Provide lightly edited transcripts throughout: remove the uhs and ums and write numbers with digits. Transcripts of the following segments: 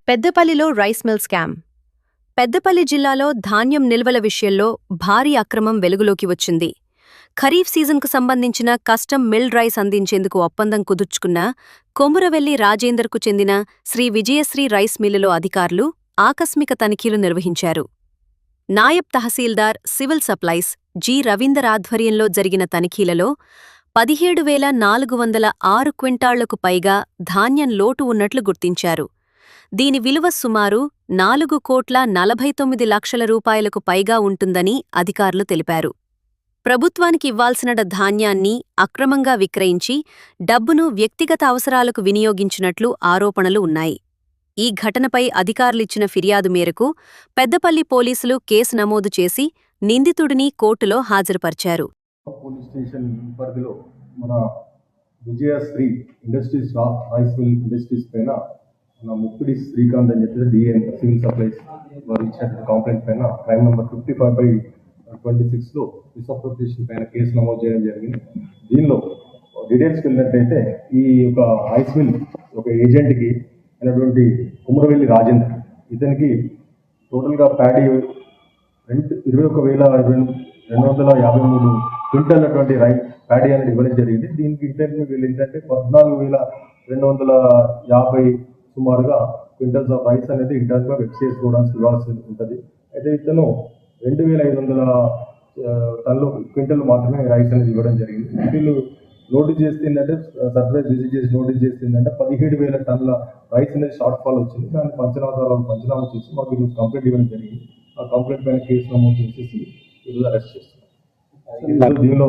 పెద్దపల్లిలో rice mill scam. Peddapalli జిల్లాలో ధాన్యం నిల్వల విషయంలో భారీ అక్రమం వెలుగులోకి వచ్చింది. ఖరీఫ్ సీజన్కు సంబంధించిన కస్టమ్ మిల్డ్ రైస్ అందించేందుకు ఒప్పందం కుదుర్చుకున్న కొమురవెల్లి రాజేందర్కు చెందిన శ్రీ విజయశ్రీ రైస్ మిల్లులో అధికారులు ఆకస్మిక తనిఖీలు నిర్వహించారు. నాయబ్ తహసీల్దార్ సివిల్ సప్లైస్ జి రవీందర్ ఆధ్వర్యంలో జరిగిన తనిఖీలలో 17,406 క్వింటాళ్లకు పైగా ధాన్యం లోటు ఉన్నట్లు గుర్తించారు. దీని విలువ సుమారు 4,49 లక్షల రూపాయలకు పైగా ఉంటుందని అధికారులు తెలిపారు. ప్రభుత్వానికి ఇవ్వాల్సిన ధాన్యాన్ని అక్రమంగా విక్రయించి డబ్బును వ్యక్తిగత అవసరాలకు వినియోగించినట్లు ఆరోపణలు ఉన్నాయి. ఈ ఘటనపై అధికారులిచ్చిన ఫిర్యాదు మేరకు పెద్దపల్లి పోలీసులు కేసు నమోదు చేసి నిందితుడిని కోర్టులో హాజరుపర్చారు. పోలీస్ స్టేషన్ పరిధిలో మన Vijayasri industries rice mill industries పైన మన ముప్పిడి శ్రీకాంత్ అని చెప్పేసి డిఎన్ సివిల్ సప్లైస్ వారు ఇచ్చినటువంటి కంప్లైంట్ పైన క్రైమ్ నెంబర్ 55/26లో మిస్అప్రోప్రియేషన్ పైన కేసు నమోదు చేయడం జరిగింది. దీనిలో డీటెయిల్స్కి వెళ్ళినట్టయితే ఈ యొక్క రైస్ మిల్ ఒక ఏజెంట్కి అయినటువంటి కొమురవెల్లి రాజేందర్, ఇతనికి టోటల్గా ప్యాడీ రెంట్ 21,253 క్వింటల్ అటువంటి ప్యాడీ అనేది ఇవ్వడం జరిగింది. దీనికి ఇంటర్వ్యూ వీళ్ళు ఏంటంటే 14,250 సుమారుగా క్వింటల్స్ ఆఫ్ రైస్ అనేది ఇంటర్గా వెబ్సైట్స్ కూడా ఇవ్వాల్సి ఉంటుంది. అయితే ఇతను 2,500 టన్నులు క్వింటల్ మాత్రమే రైస్ అనేది ఇవ్వడం జరిగింది. వీళ్ళు నోటీస్ చేస్తుందంటే సర్ప్రైజ్ విజిట్ చేసి నోటీస్ చేస్తుందంటే 17,000 టన్నుల రైస్ అనేది షార్ట్ ఫాల్ వచ్చింది. దాన్ని పంచనామా చేసి మాకు ఇది కంప్లైంట్ ఇవ్వడం జరిగింది. ఆ కంప్లైంట్ పైన కేసు నమోదు చేసేసి వీళ్ళు అరెస్ట్ చేస్తున్నారు. దీనిలో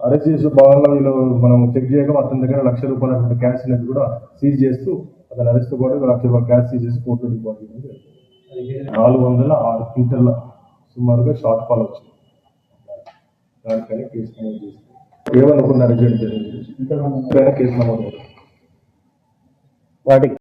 అరెస్ట్ చేసే భాగంలో వీళ్ళు మనం చెక్ చేయగా అతని దగ్గర ₹1,00,000 క్యాష్ అనేది కూడా సీజ్ చేస్తూ అతను అరెస్ట్ పాటు ₹1,00,000 క్యాష్ సీజ్ చేసి కోర్టులో డిపాజిట్ చేయడం జరిగింది. 406 క్వింటల్ సుమారుగా షార్ట్ ఫాల్ వచ్చింది. దానిపైన కేసు నమోదు చేసి ఏమనుకున్నారు జరిగింది కేసు నమోదు.